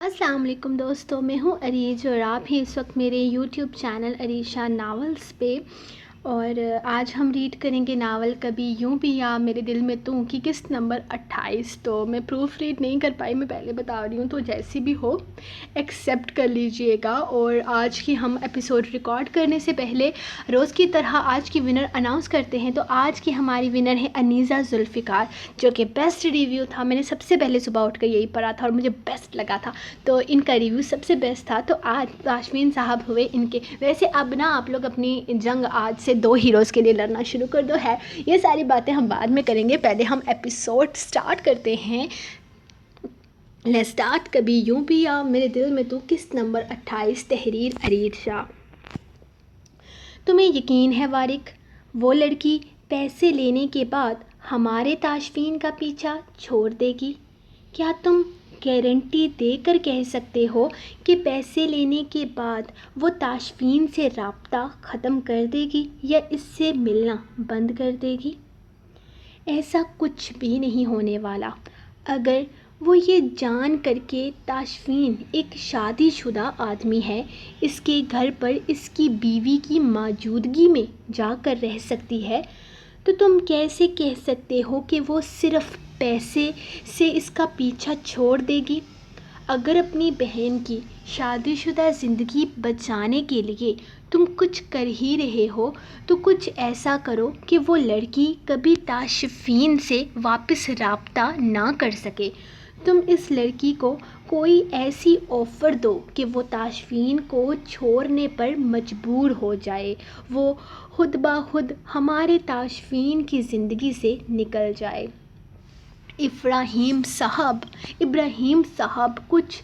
السلام علیکم دوستوں، میں ہوں عریج اور آپ ہیں اس وقت میرے یوٹیوب چینل عریشہ ناولز پہ۔ اور آج ہم ریڈ کریں گے ناول کبھی یوں بھی یا میرے دل میں تو کی قسط نمبر 28۔ تو میں پروف ریڈ نہیں کر پائی، میں پہلے بتا رہی ہوں، تو جیسی بھی ہو ایکسیپٹ کر لیجئے گا۔ اور آج کی ہم ایپیسوڈ ریکارڈ کرنے سے پہلے روز کی طرح آج کی ونر اناؤنس کرتے ہیں۔ تو آج کی ہماری ونر ہے انیزہ ذوالفقار، جو کہ بیسٹ ریویو تھا۔ میں نے سب سے پہلے صبح اٹھ کر یہی پڑھا تھا اور مجھے بیسٹ لگا تھا، تو ان کا ریویو سب سے بیسٹ تھا۔ تو آج تاشفین صاحب ہوئے ان کے۔ ویسے اب نا آپ لوگ اپنی جنگ آج سے 2 ہیروز کے لیے لڑنا شروع کر دو ہے، یہ ساری باتیں ہم بعد میں کریں گے، پہلے ہم ایپیسوڈ سٹارٹ کرتے ہیں۔ لیٹس سٹارٹ کبھی یوں بھی یا میرے دل میں تو قسط نمبر 28۔ تحریر عریج شاہ۔ تمہیں یقین ہے وارق، وہ لڑکی پیسے لینے کے بعد ہمارے تاشفین کا پیچھا چھوڑ دے گی؟ کیا تم گارنٹی دے کر کہہ سکتے ہو کہ پیسے لینے کے بعد وہ تاشفین سے رابطہ ختم کر دے گی یا اس سے ملنا بند کر دے گی؟ ایسا کچھ بھی نہیں ہونے والا۔ اگر وہ یہ جان کر کہ تاشفین ایک شادی شدہ آدمی ہے، اس کے گھر پر اس کی بیوی کی موجودگی میں جا کر رہ سکتی ہے، تو تم کیسے کہہ سکتے ہو کہ وہ صرف پیسے سے اس کا پیچھا چھوڑ دے گی؟ اگر اپنی بہن کی شادی شدہ زندگی بچانے کے لیے تم کچھ کر ہی رہے ہو تو کچھ ایسا کرو کہ وہ لڑکی کبھی تاشفین سے واپس رابطہ نہ کر سکے۔ تم اس لڑکی کو کوئی ایسی آفر دو کہ وہ تاشفین کو چھوڑنے پر مجبور ہو جائے، وہ خود بخود ہمارے تاشفین کی زندگی سے نکل جائے۔ ابراہیم صاحب کچھ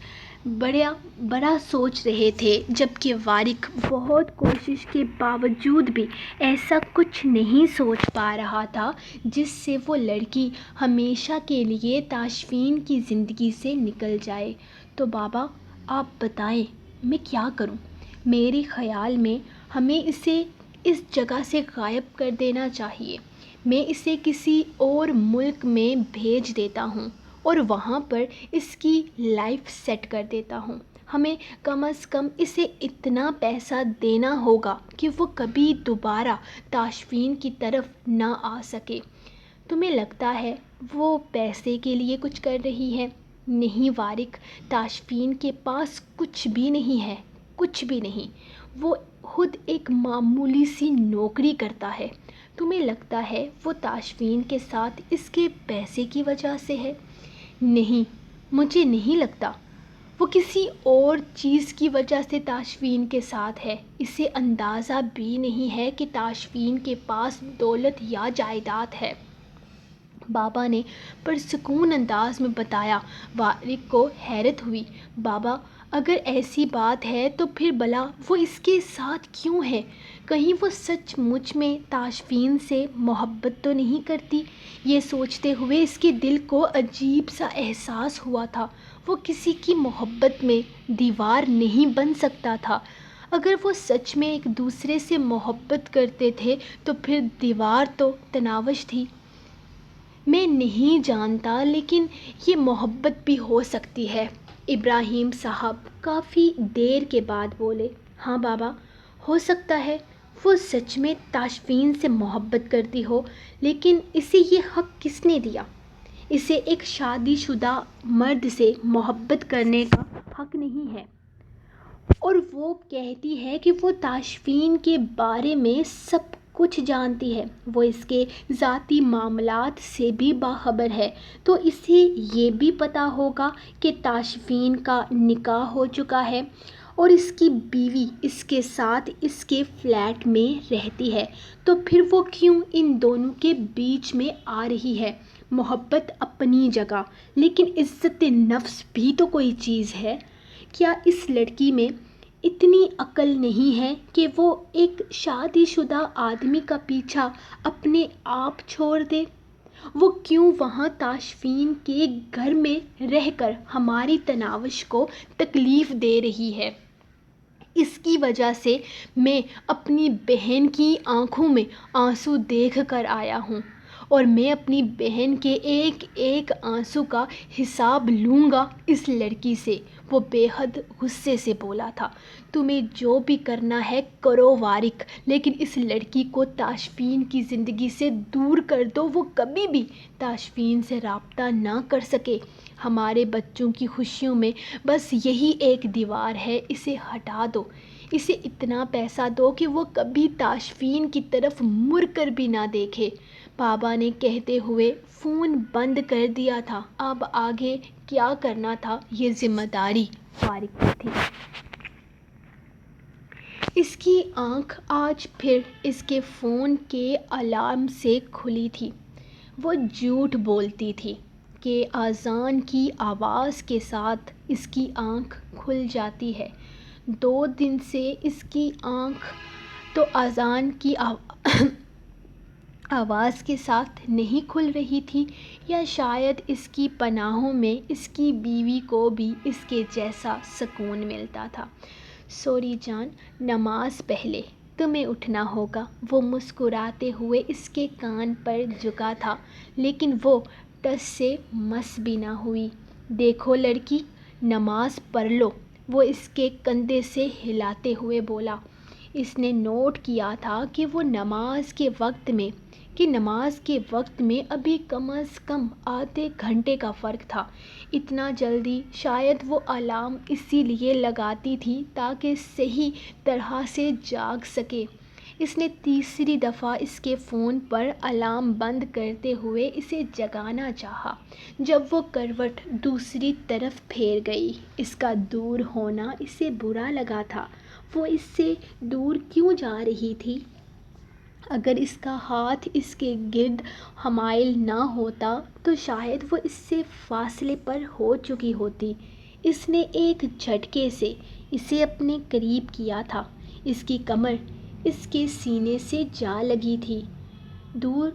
بڑا سوچ رہے تھے، جبکہ وارق بہت کوشش کے باوجود بھی ایسا کچھ نہیں سوچ پا رہا تھا جس سے وہ لڑکی ہمیشہ کے لیے تاشفین کی زندگی سے نکل جائے۔ تو بابا آپ بتائیں میں کیا کروں؟ میرے خیال میں ہمیں اسے اس جگہ سے غائب کر دینا چاہیے۔ میں اسے کسی اور ملک میں بھیج دیتا ہوں اور وہاں پر اس کی لائف سیٹ کر دیتا ہوں۔ ہمیں کم از کم اسے اتنا پیسہ دینا ہوگا کہ وہ کبھی دوبارہ تاشفین کی طرف نہ آ سکے۔ تمہیں لگتا ہے وہ پیسے کے لیے کچھ کر رہی ہے؟ نہیں وارق، تاشفین کے پاس کچھ بھی نہیں ہے، کچھ بھی نہیں۔ وہ خود ایک معمولی سی نوکری کرتا ہے۔ تمہیں لگتا ہے وہ تاشفین کے ساتھ اس کے پیسے کی وجہ سے ہے؟ نہیں، مجھے نہیں لگتا۔ وہ کسی اور چیز کی وجہ سے تاشفین کے ساتھ ہے۔ اسے اندازہ بھی نہیں ہے کہ تاشفین کے پاس دولت یا جائیداد ہے، بابا نے پرسکون انداز میں بتایا۔ وارق کو حیرت ہوئی۔ بابا اگر ایسی بات ہے تو پھر بھلا وہ اس کے ساتھ کیوں ہے؟ کہیں وہ سچ مچ میں تاشفین سے محبت تو نہیں کرتی؟ یہ سوچتے ہوئے اس کے دل کو عجیب سا احساس ہوا تھا۔ وہ کسی کی محبت میں دیوار نہیں بن سکتا تھا۔ اگر وہ سچ میں ایک دوسرے سے محبت کرتے تھے تو پھر دیوار تو تناوش تھی۔ میں نہیں جانتا، لیکن یہ محبت بھی ہو سکتی ہے۔ ابراہیم صاحب کافی دیر کے بعد بولے۔ ہاں بابا، ہو سکتا ہے وہ سچ میں تاشفین سے محبت کرتی ہو، لیکن اسے یہ حق کس نے دیا؟ اسے ایک شادی شدہ مرد سے محبت کرنے کا حق نہیں ہے۔ اور وہ کہتی ہے کہ وہ تاشفین کے بارے میں سب کچھ جانتی ہے، وہ اس کے ذاتی معاملات سے بھی باخبر ہے، تو اسے یہ بھی پتہ ہوگا کہ تاشفین کا نکاح ہو چکا ہے اور اس کی بیوی اس کے ساتھ اس کے فلیٹ میں رہتی ہے، تو پھر وہ کیوں ان دونوں کے بیچ میں آ رہی ہے؟ محبت اپنی جگہ، لیکن عزت نفس بھی تو کوئی چیز ہے۔ کیا اس لڑکی میں اتنی عقل نہیں ہے کہ وہ ایک شادی شدہ آدمی کا پیچھا اپنے آپ چھوڑ دے؟ وہ کیوں وہاں تاشفین کے گھر میں رہ کر ہماری تناوش کو تکلیف دے رہی ہے؟ اس کی وجہ سے میں اپنی بہن کی آنکھوں میں آنسو دیکھ کر آیا ہوں، اور میں اپنی بہن کے ایک ایک آنسو کا حساب لوں گا اس لڑکی سے۔ وہ بے حد غصے سے بولا تھا۔ تمہیں جو بھی کرنا ہے کرو وارق، لیکن اس لڑکی کو تاشفین کی زندگی سے دور کر دو، وہ کبھی بھی تاشفین سے رابطہ نہ کر سکے۔ ہمارے بچوں کی خوشیوں میں بس یہی ایک دیوار ہے، اسے ہٹا دو۔ اسے اتنا پیسہ دو کہ وہ کبھی تاشفین کی طرف مڑ کر بھی نہ دیکھے۔ بابا نے کہتے ہوئے فون بند کر دیا تھا۔ اب آگے کیا کرنا تھا یہ ذمہ داری وارق کی تھی۔ اس کی آنکھ آج پھر اس کے فون کے الارم سے کھلی تھی۔ وہ جھوٹ بولتی تھی کہ اذان کی آواز کے ساتھ اس کی آنکھ کھل جاتی ہے۔ 2 دن سے اس کی آنکھ تو اذان کی آواز کے ساتھ نہیں کھل رہی تھی، یا شاید اس کی پناہوں میں اس کی بیوی کو بھی اس کے جیسا سکون ملتا تھا۔ سوری جان، نماز پہلے، تمہیں اٹھنا ہوگا۔ وہ مسکراتے ہوئے اس کے کان پر جھکا تھا، لیکن وہ ٹس سے مس بھی نہ ہوئی۔ دیکھو لڑکی، نماز پڑھ لو، وہ اس کے کندھے سے ہلاتے ہوئے بولا۔ اس نے نوٹ کیا تھا کہ نماز کے وقت میں ابھی کم از کم آدھے گھنٹے کا فرق تھا۔ اتنا جلدی شاید وہ الارم اسی لیے لگاتی تھی تاکہ صحیح طرح سے جاگ سکے۔ اس نے تیسری دفعہ اس کے فون پر الارم بند کرتے ہوئے اسے جگانا چاہا، جب وہ کروٹ دوسری طرف پھیر گئی۔ اس کا دور ہونا اسے برا لگا تھا۔ وہ اس سے دور کیوں جا رہی تھی؟ اگر اس کا ہاتھ اس کے گرد حائل نہ ہوتا تو شاید وہ اس سے فاصلے پر ہو چکی ہوتی۔ اس نے ایک جھٹکے سے اسے اپنے قریب کیا تھا۔ اس کی کمر اس کے سینے سے جا لگی تھی۔ دور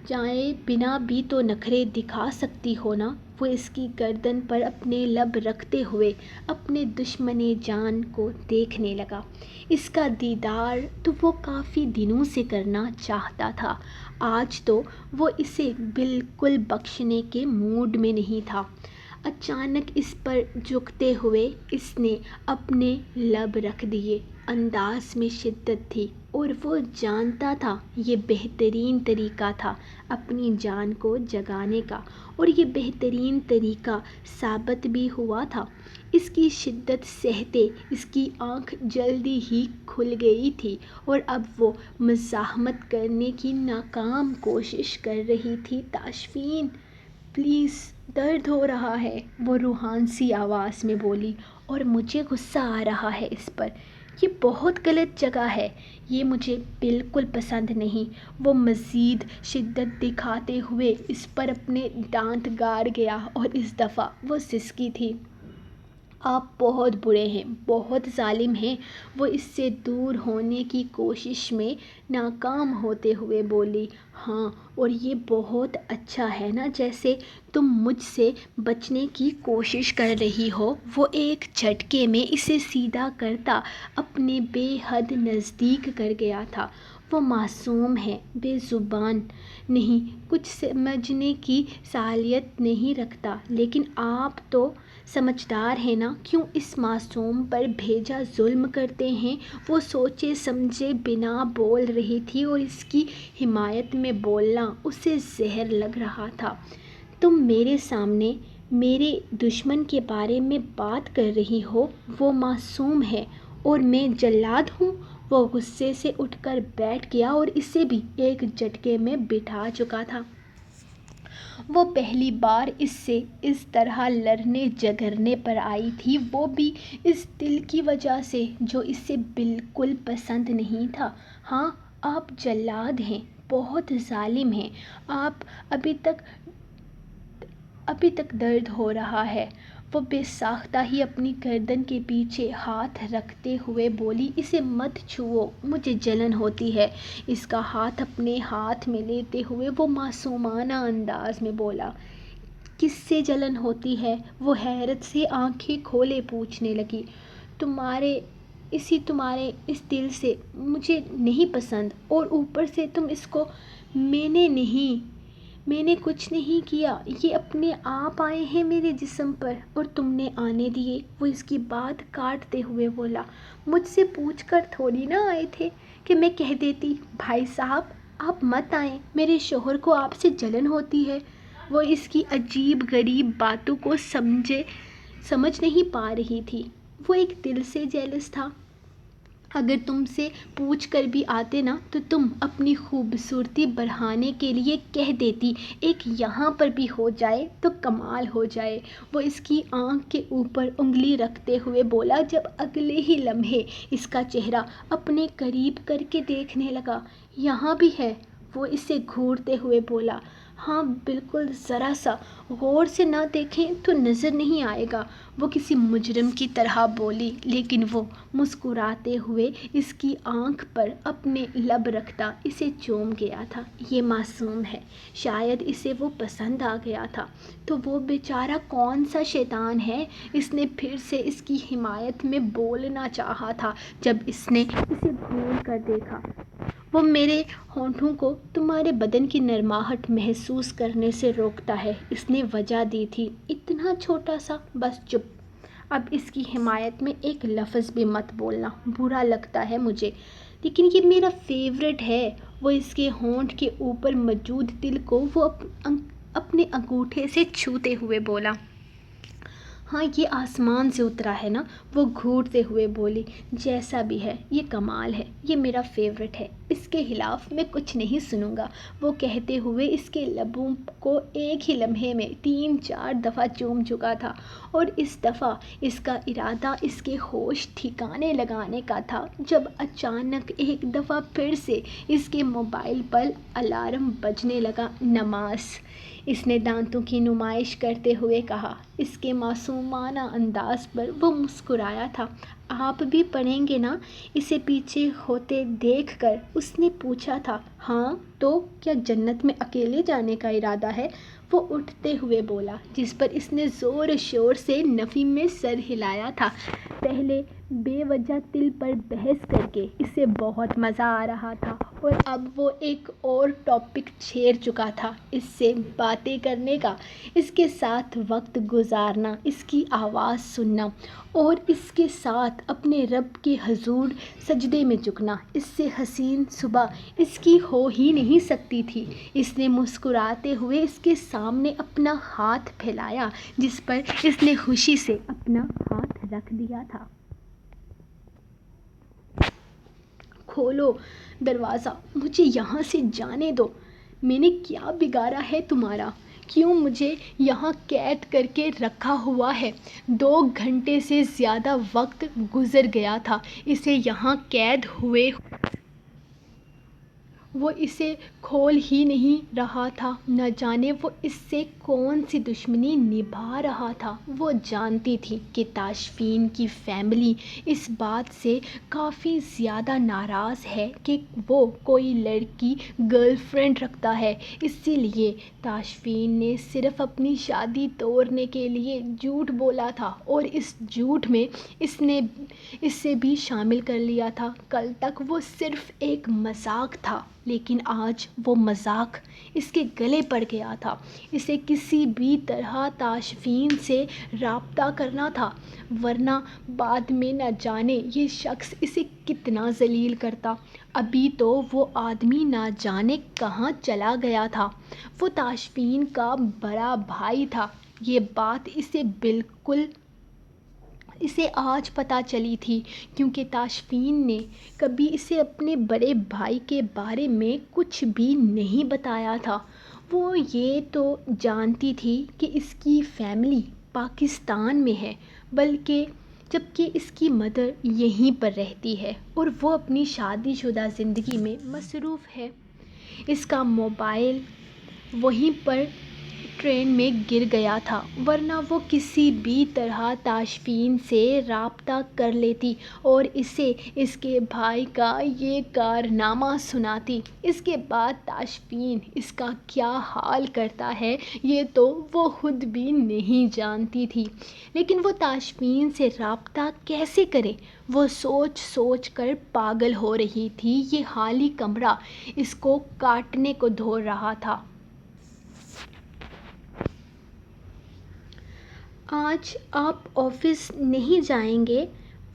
جائے بنا بھی تو نخرے دکھا سکتی ہو نا؟ وہ اس کی گردن پر اپنے لب رکھتے ہوئے اپنے دشمن جان کو دیکھنے لگا۔ اس کا دیدار تو وہ کافی دنوں سے کرنا چاہتا تھا، آج تو وہ اسے بالکل بخشنے کے موڈ میں نہیں تھا۔ اچانک اس پر جھکتے ہوئے اس نے اپنے لب رکھ دیے۔ انداز میں شدت تھی اور وہ جانتا تھا یہ بہترین طریقہ تھا اپنی جان کو جگانے کا، اور یہ بہترین طریقہ ثابت بھی ہوا تھا۔ اس کی شدت سہتے اس کی آنکھ جلدی ہی کھل گئی تھی، اور اب وہ مزاحمت کرنے کی ناکام کوشش کر رہی تھی۔ تاشفین، پلیز، درد ہو رہا ہے، وہ روحان سی آواز میں بولی، اور مجھے غصہ آ رہا ہے اس پر۔ یہ بہت غلط جگہ ہے، یہ مجھے بالکل پسند نہیں۔ وہ مزید شدت دکھاتے ہوئے اس پر اپنے دانت گاڑ گیا، اور اس دفعہ وہ سسکی تھی۔ آپ بہت برے ہیں، بہت ظالم ہیں، وہ اس سے دور ہونے کی کوشش میں ناکام ہوتے ہوئے بولی۔ ہاں، اور یہ بہت اچھا ہے نا جیسے تم مجھ سے بچنے کی کوشش کر رہی ہو۔ وہ ایک جھٹکے میں اسے سیدھا کرتا اپنے بے حد نزدیک کر گیا تھا۔ وہ معصوم ہے، بے زبان نہیں، کچھ سمجھنے کی صلاحیت نہیں رکھتا، لیکن آپ تو سمجھدار ہیں نا، کیوں اس معصوم پر بھیجا ظلم کرتے ہیں؟ وہ سوچے سمجھے بنا بول رہی تھی، اور اس کی حمایت میں بولنا اسے زہر لگ رہا تھا۔ تم میرے سامنے میرے دشمن کے بارے میں بات کر رہی ہو؟ وہ معصوم ہے اور میں جلاد ہوں؟ وہ غصے سے اٹھ کر بیٹھ گیا اور اسے بھی ایک جھٹکے میں بٹھا چکا تھا۔ وہ پہلی بار اس سے اس طرح لڑنے جھگڑنے پر آئی تھی، وہ بھی اس دل کی وجہ سے جو اسے بالکل پسند نہیں تھا۔ ہاں، آپ جلاد ہیں، بہت ظالم ہیں، آپ ابھی تک درد ہو رہا ہے۔ وہ بے ساختہ ہی اپنی گردن کے پیچھے ہاتھ رکھتے ہوئے بولی۔ اسے مت چھوؤ، مجھے جلن ہوتی ہے۔ اس کا ہاتھ اپنے ہاتھ میں لیتے ہوئے وہ معصومانہ انداز میں بولا۔ کس سے جلن ہوتی ہے؟ وہ حیرت سے آنکھیں کھولے پوچھنے لگی۔ تمہارے اس دل سے مجھے نہیں پسند، اور اوپر سے تم اس کو میں نے کچھ نہیں کیا، یہ اپنے آپ آئے ہیں میرے جسم پر اور تم نے آنے دیے۔ وہ اس کی بات کاٹتے ہوئے بولا، مجھ سے پوچھ کر تھوڑی نہ آئے تھے کہ میں کہہ دیتی بھائی صاحب آپ مت آئیں، میرے شوہر کو آپ سے جلن ہوتی ہے۔ وہ اس کی عجیب غریب باتوں کو سمجھ نہیں پا رہی تھی۔ وہ ایک دل سے جیلس تھا۔ اگر تم سے پوچھ کر بھی آتے نا تو تم اپنی خوبصورتی بڑھانے کے لیے کہہ دیتی ایک یہاں پر بھی ہو جائے تو کمال ہو جائے۔ وہ اس کی آنکھ کے اوپر انگلی رکھتے ہوئے بولا جب اگلے ہی لمحے اس کا چہرہ اپنے قریب کر کے دیکھنے لگا۔ یہاں بھی ہے؟ وہ اسے گھورتے ہوئے بولا۔ ہاں بالکل، ذرا سا غور سے نہ دیکھیں تو نظر نہیں آئے گا، وہ کسی مجرم کی طرح بولی، لیکن وہ مسکراتے ہوئے اس کی آنکھ پر اپنے لب رکھتا اسے چوم گیا تھا۔ یہ معصوم ہے، شاید اسے وہ پسند آ گیا تھا، تو وہ بیچارہ کون سا شیطان ہے، اس نے پھر سے اس کی حمایت میں بولنا چاہا تھا جب اس نے اسے گھور کر دیکھا۔ وہ میرے ہونٹوں کو تمہارے بدن کی نرماہٹ محسوس کرنے سے روکتا ہے، اس نے وجہ دی تھی۔ اتنا چھوٹا سا، بس چپ، اب اس کی حمایت میں ایک لفظ بھی مت بولنا، برا لگتا ہے مجھے، لیکن یہ میرا فیورٹ ہے۔ وہ اس کے ہونٹ کے اوپر موجود تل کو وہ اپنے انگوٹھے سے چھوتے ہوئے بولا۔ ہاں یہ آسمان سے اترا ہے نا، وہ گھورتے ہوئے بولی۔ جیسا بھی ہے یہ کمال ہے، یہ میرا فیورٹ ہے، اس کے خلاف میں کچھ نہیں سنوں گا، وہ کہتے ہوئے اس کے لبوں کو ایک ہی لمحے میں 3-4 دفعہ چوم چکا تھا، اور اس دفعہ اس کا ارادہ اس کے ہوش ٹھکانے لگانے کا تھا جب اچانک ایک دفعہ پھر سے اس کے موبائل پر الارم بجنے لگا۔ نماز، اس نے دانتوں کی نمائش کرتے ہوئے کہا۔ اس کے معصومانہ انداز پر وہ مسکرایا تھا۔ آپ بھی پڑھیں گے نا؟ اسے پیچھے ہوتے دیکھ کر اس نے پوچھا تھا۔ ہاں تو کیا جنت میں اکیلے جانے کا ارادہ ہے؟ وہ اٹھتے ہوئے بولا، جس پر اس نے زور و شور سے نفی میں سر ہلایا تھا۔ پہلے بے وجہ تل پر بحث کر کے اسے بہت مزہ آ رہا تھا، اور اب وہ ایک اور ٹاپک چھیڑ چکا تھا، اس سے باتیں کرنے کا، اس کے ساتھ وقت گزارنا، اس کی آواز سننا، اور اس کے ساتھ اپنے رب کے حضور سجدے میں جھکنا۔ اس سے حسین صبح اس کی ہو ہی نہیں سکتی تھی۔ اس نے مسکراتے ہوئے اس کے سامنے اپنا ہاتھ پھیلایا، جس پر اس نے خوشی سے اپنا ہاتھ رکھ دیا تھا۔ کھولو دروازہ، مجھے یہاں سے جانے دو۔ میں نے کیا بگاڑا ہے تمہارا؟ کیوں مجھے یہاں قید کر کے رکھا ہوا ہے؟ 2 گھنٹے سے زیادہ وقت گزر گیا تھا اسے یہاں قید ہوئے۔ وہ اسے کھول ہی نہیں رہا تھا، نہ جانے وہ اس سے کون سی دشمنی نبھا رہا تھا۔ وہ جانتی تھی کہ تاشفین کی فیملی اس بات سے کافی زیادہ ناراض ہے کہ وہ کوئی لڑکی گرل فرینڈ رکھتا ہے، اسی لیے تاشفین نے صرف اپنی شادی توڑنے کے لیے جھوٹ بولا تھا، اور اس جھوٹ میں اس نے اسے بھی شامل کر لیا تھا۔ کل تک وہ صرف ایک مذاق تھا، لیکن آج وہ مذاق اس کے گلے پڑ گیا تھا۔ اسے کسی بھی طرح تاشفین سے رابطہ کرنا تھا، ورنہ بعد میں نہ جانے یہ شخص اسے کتنا ذلیل کرتا۔ ابھی تو وہ آدمی نہ جانے کہاں چلا گیا تھا۔ وہ تاشفین کا بڑا بھائی تھا۔ یہ بات اسے آج پتہ چلی تھی، کیونکہ تاشفین نے کبھی اسے اپنے بڑے بھائی کے بارے میں کچھ بھی نہیں بتایا تھا۔ وہ یہ تو جانتی تھی کہ اس کی فیملی پاکستان میں ہے، جبکہ اس کی مدر یہیں پر رہتی ہے اور وہ اپنی شادی شدہ زندگی میں مصروف ہے۔ اس کا موبائل وہیں پر ٹرین میں گر گیا تھا، ورنہ وہ کسی بھی طرح تاشفین سے رابطہ کر لیتی اور اسے اس کے بھائی کا یہ کارنامہ سناتی۔ اس کے بعد تاشفین اس کا کیا حال کرتا ہے یہ تو وہ خود بھی نہیں جانتی تھی، لیکن وہ تاشفین سے رابطہ کیسے کرے؟ وہ سوچ سوچ کر پاگل ہو رہی تھی۔ یہ خالی کمرہ اس کو کاٹنے کو دھو رہا تھا۔ آج آپ آفس نہیں جائیں گے؟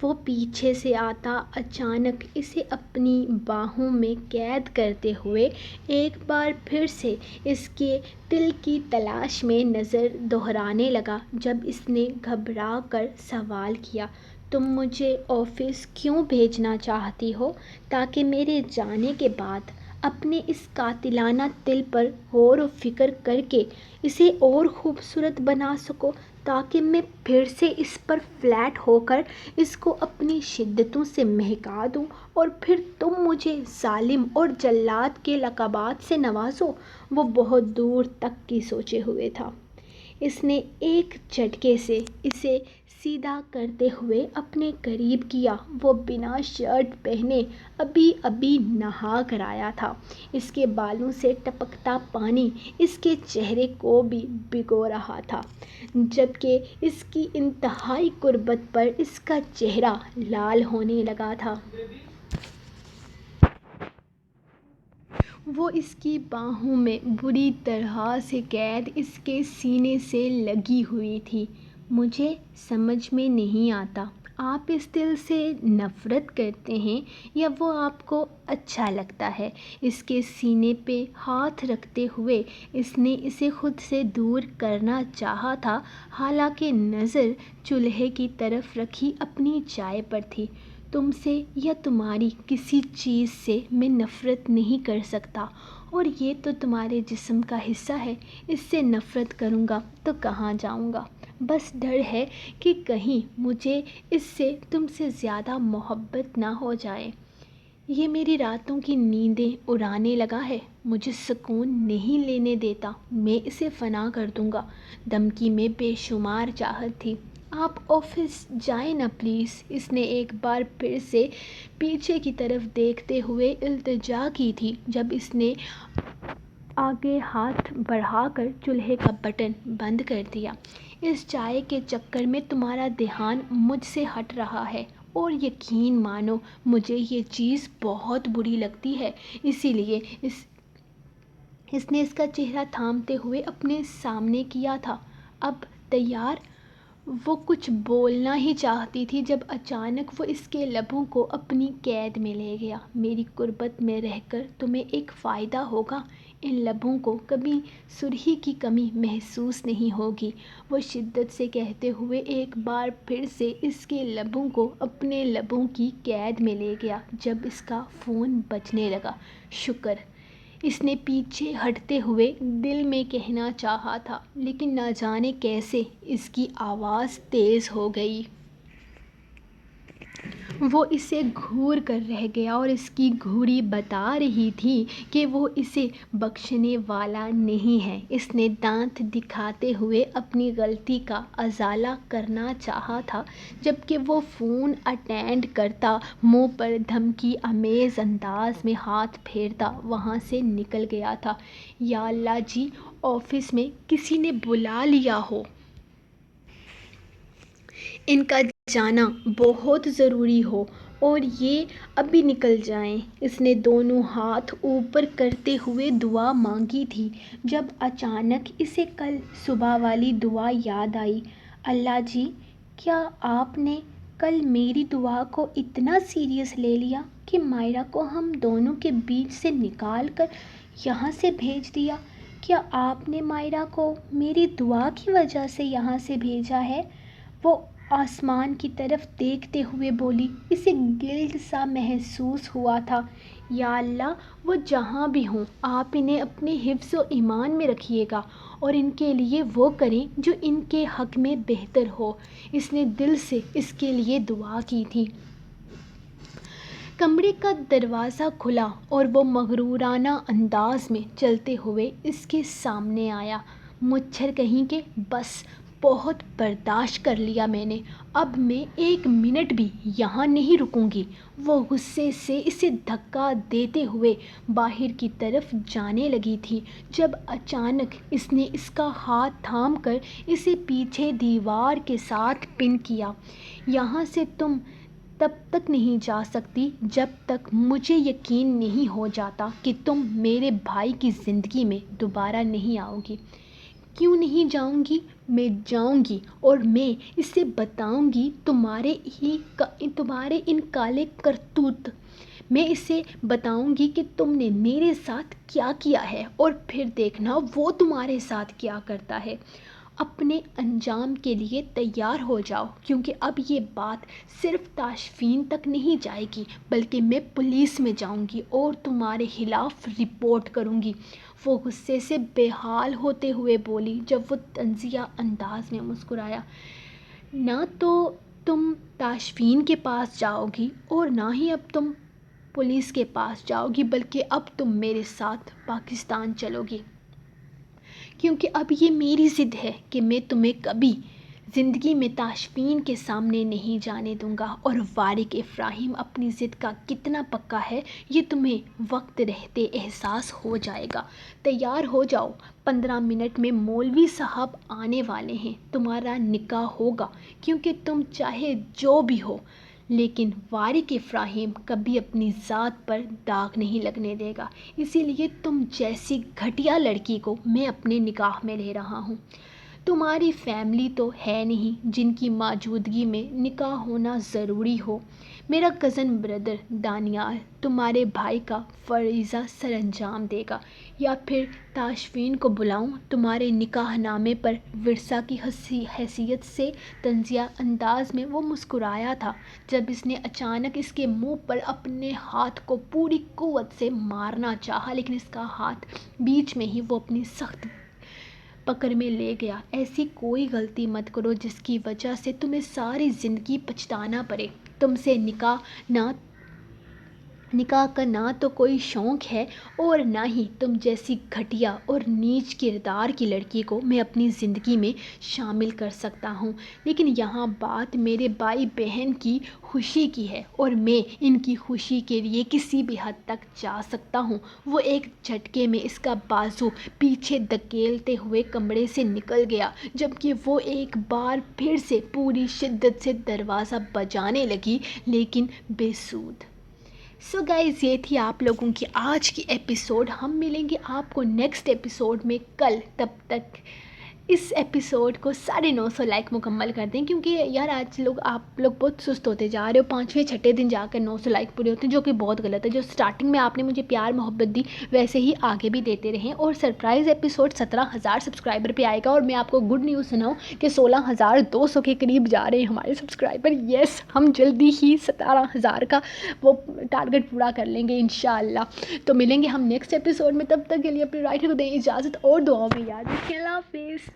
وہ پیچھے سے آتا اچانک اسے اپنی باہوں میں قید کرتے ہوئے ایک بار پھر سے اس کے دل کی تلاش میں نظر دہرانے لگا۔ جب اس نے گھبرا کر سوال کیا، تم مجھے آفس کیوں بھیجنا چاہتی ہو؟ تاکہ میرے جانے کے بعد اپنے اس قاتلانہ دل پر غور و فکر کر کے اسے اور خوبصورت بنا سکو، تاکہ میں پھر سے اس پر فلیٹ ہو کر اس کو اپنی شدتوں سے مہکا دوں اور پھر تم مجھے ظالم اور جلاد کے لقبات سے نوازو۔ وہ بہت دور تک کی سوچے ہوئے تھا۔ اس نے ایک جھٹکے سے اسے سیدھا کرتے ہوئے اپنے قریب کیا۔ وہ بنا شرٹ پہنے ابھی ابھی نہا کر آیا تھا۔ اس کے بالوں سے ٹپکتا پانی اس کے چہرے کو بھی بھگو رہا تھا، جبکہ اس کی انتہائی قربت پر اس کا چہرہ لال ہونے لگا تھا۔ وہ اس کی باہوں میں بری طرح سے قید اس کے سینے سے لگی ہوئی تھی۔ مجھے سمجھ میں نہیں آتا، آپ اس دل سے نفرت کرتے ہیں یا وہ آپ کو اچھا لگتا ہے؟ اس کے سینے پہ ہاتھ رکھتے ہوئے اس نے اسے خود سے دور کرنا چاہا تھا، حالانکہ نظر چولہے کی طرف رکھی اپنی چائے پر تھی۔ تم سے یا تمہاری کسی چیز سے میں نفرت نہیں کر سکتا، اور یہ تو تمہارے جسم کا حصہ ہے۔ اس سے نفرت کروں گا تو کہاں جاؤں گا؟ بس ڈر ہے کہ کہیں مجھے اس سے تم سے زیادہ محبت نہ ہو جائے۔ یہ میری راتوں کی نیندیں اڑانے لگا ہے، مجھے سکون نہیں لینے دیتا۔ میں اسے فنا کر دوں گا۔ دھمکی میں بے شمار چاہت تھی۔ آپ آفس جائیں نا پلیز۔ اس نے ایک بار پھر سے پیچھے کی طرف دیکھتے ہوئے التجا کی تھی، جب اس نے آگے ہاتھ بڑھا کر چولہے کا بٹن بند کر دیا۔ اس چائے کے چکر میں تمہارا دھیان مجھ سے ہٹ رہا ہے، اور یقین مانو مجھے یہ چیز بہت بری لگتی ہے۔ اسی لیے اس نے اس کا چہرہ تھامتے ہوئے اپنے سامنے کیا تھا۔ اب تیار؟ وہ کچھ بولنا ہی چاہتی تھی جب اچانک وہ اس کے لبوں کو اپنی قید میں لے گیا۔ میری قربت میں رہ کر تمہیں ایک فائدہ ہوگا، ان لبوں کو کبھی سرخی کی کمی محسوس نہیں ہوگی، وہ شدت سے کہتے ہوئے ایک بار پھر سے اس کے لبوں کو اپنے لبوں کی قید میں لے گیا۔ جب اس کا فون بجنے لگا، شکر، اس نے پیچھے ہٹتے ہوئے دل میں کہنا چاہا تھا، لیکن نہ جانے کیسے اس کی آواز تیز ہو گئی۔ وہ اسے گھور کر رہ گیا، اور اس کی گھوری بتا رہی تھی کہ وہ اسے بخشنے والا نہیں ہے۔ اس نے دانت دکھاتے ہوئے اپنی غلطی کا ازالہ کرنا چاہا تھا، جبکہ وہ فون اٹینڈ کرتا، منہ پر دھمکی آمیز انداز میں ہاتھ پھیرتا وہاں سے نکل گیا تھا۔ یا اللہ جی، آفس میں کسی نے بلا لیا ہو۔ ان کا جانا بہت ضروری ہو اور یہ ابھی نکل جائیں۔ اس نے دونوں ہاتھ اوپر کرتے ہوئے دعا مانگی تھی، جب اچانک اسے کل صبح والی دعا یاد آئی۔ اللہ جی، کیا آپ نے کل میری دعا کو اتنا سیریس لے لیا کہ مائرہ کو ہم دونوں کے بیچ سے نکال کر یہاں سے بھیج دیا؟ کیا آپ نے مائرہ کو میری دعا کی وجہ سے یہاں سے بھیجا ہے؟ وہ آسمان کی طرف دیکھتے ہوئے بولی۔ اسے گلٹ سا محسوس ہوا تھا۔ یا اللہ، وہ جہاں بھی ہوں، آپ انہیں اپنے حفظ و ایمان میں رکھیے گا، اور ان کے لیے وہ کریں جو ان کے حق میں بہتر ہو۔ اس نے دل سے اس کے لیے دعا کی تھی۔ کمرے کا دروازہ کھلا اور وہ مغرورانہ انداز میں چلتے ہوئے اس کے سامنے آیا۔ مچھر کہیں کے، بس بہت برداشت کر لیا میں نے، اب میں ایک منٹ بھی یہاں نہیں رکوں گی۔ وہ غصے سے اسے دھکا دیتے ہوئے باہر کی طرف جانے لگی تھی، جب اچانک اس نے اس کا ہاتھ تھام کر اسے پیچھے دیوار کے ساتھ پن کیا۔ یہاں سے تم تب تک نہیں جا سکتی جب تک مجھے یقین نہیں ہو جاتا کہ تم میرے بھائی کی زندگی میں دوبارہ نہیں آؤ گی۔ کیوں نہیں جاؤں گی؟ میں جاؤں گی اور میں اسے بتاؤں گی تمہارے ان کالے کرتوت. میں اسے بتاؤں گی کہ تم نے میرے ساتھ کیا کیا ہے اور پھر دیکھنا وہ تمہارے ساتھ کیا کرتا ہے. اپنے انجام کے لیے تیار ہو جاؤ کیونکہ اب یہ بات صرف تاشفین تک نہیں جائے گی بلکہ میں پولیس میں جاؤں گی اور تمہارے خلاف رپورٹ کروں گی. وہ غصے سے بے حال ہوتے ہوئے بولی جب وہ طنزیہ انداز میں مسکرایا. نہ تو تم تاشفین کے پاس جاؤ گی اور نہ ہی اب تم پولیس کے پاس جاؤ گی بلکہ اب تم میرے ساتھ پاکستان چلو گی کیونکہ اب یہ میری ضد ہے کہ میں تمہیں کبھی زندگی میں تاشفین کے سامنے نہیں جانے دوں گا. اور وارق افراہیم اپنی ضد کا کتنا پکا ہے یہ تمہیں وقت رہتے احساس ہو جائے گا. تیار ہو جاؤ، 15 منٹ میں مولوی صاحب آنے والے ہیں. تمہارا نکاح ہوگا کیونکہ تم چاہے جو بھی ہو لیکن وارق افراہیم کبھی اپنی ذات پر داغ نہیں لگنے دے گا. اسی لیے تم جیسی گھٹیا لڑکی کو میں اپنے نکاح میں لے رہا ہوں. تمہاری فیملی تو ہے نہیں جن کی موجودگی میں نکاح ہونا ضروری ہو. میرا کزن بردر دانیال تمہارے بھائی کا فریضہ سر انجام دے گا یا پھر تاشفین کو بلاؤں. تمہارے نکاح نامے پر ورثہ کی حیثیت سے طنزیہ انداز میں وہ مسکرایا تھا جب اس نے اچانک اس کے منہ پر اپنے ہاتھ کو پوری قوت سے مارنا چاہا لیکن اس کا ہاتھ بیچ میں ہی وہ اپنی سخت پکڑ میں لے گیا. ایسی کوئی غلطی مت کرو جس کی وجہ سے تمہیں ساری زندگی پچھتانا پڑے. تم سے نکاح کا نہ تو کوئی شوق ہے اور نہ ہی تم جیسی گھٹیا اور نیچ کردار کی لڑکی کو میں اپنی زندگی میں شامل کر سکتا ہوں. لیکن یہاں بات میرے بھائی بہن کی خوشی کی ہے اور میں ان کی خوشی کے لیے کسی بھی حد تک جا سکتا ہوں. وہ ایک جھٹکے میں اس کا بازو پیچھے دھکیلتے ہوئے کمرے سے نکل گیا جبکہ وہ ایک بار پھر سے پوری شدت سے دروازہ بجانے لگی لیکن بے سود. سو گائز یہ تھی آپ لوگوں کی آج کی ایپیسوڈ. ہم ملیں گے آپ کو نیکسٹ ایپیسوڈ میں کل. تب تک اس ایپیسوڈ کو 950 لائک مکمل کر دیں کیونکہ یار آج آپ لوگ بہت سست ہوتے جا رہے ہو. 5ویں 6ٹھے دن جا کر 900 لائک پورے ہوتے ہیں جو کہ بہت غلط ہے. جو سٹارٹنگ میں آپ نے مجھے پیار محبت دی ویسے ہی آگے بھی دیتے رہیں. اور سرپرائز ایپیسوڈ 17,000 سبسکرائبر پہ آئے گا اور میں آپ کو گڈ نیوز سناؤں کہ 16,200 کے قریب جا رہے ہیں ہمارے سبسکرائبر. یس ہم جلدی ہی 17,000 کا وہ ٹارگٹ پورا کر لیں گے انشاءاللہ. تو ملیں گے ہم نیکسٹ ایپیسوڈ میں. تب تک کے لیے اپنے رائٹر کو دیں اجازت اور دعاؤں میں یاد رکھیں. اللہ حافظ.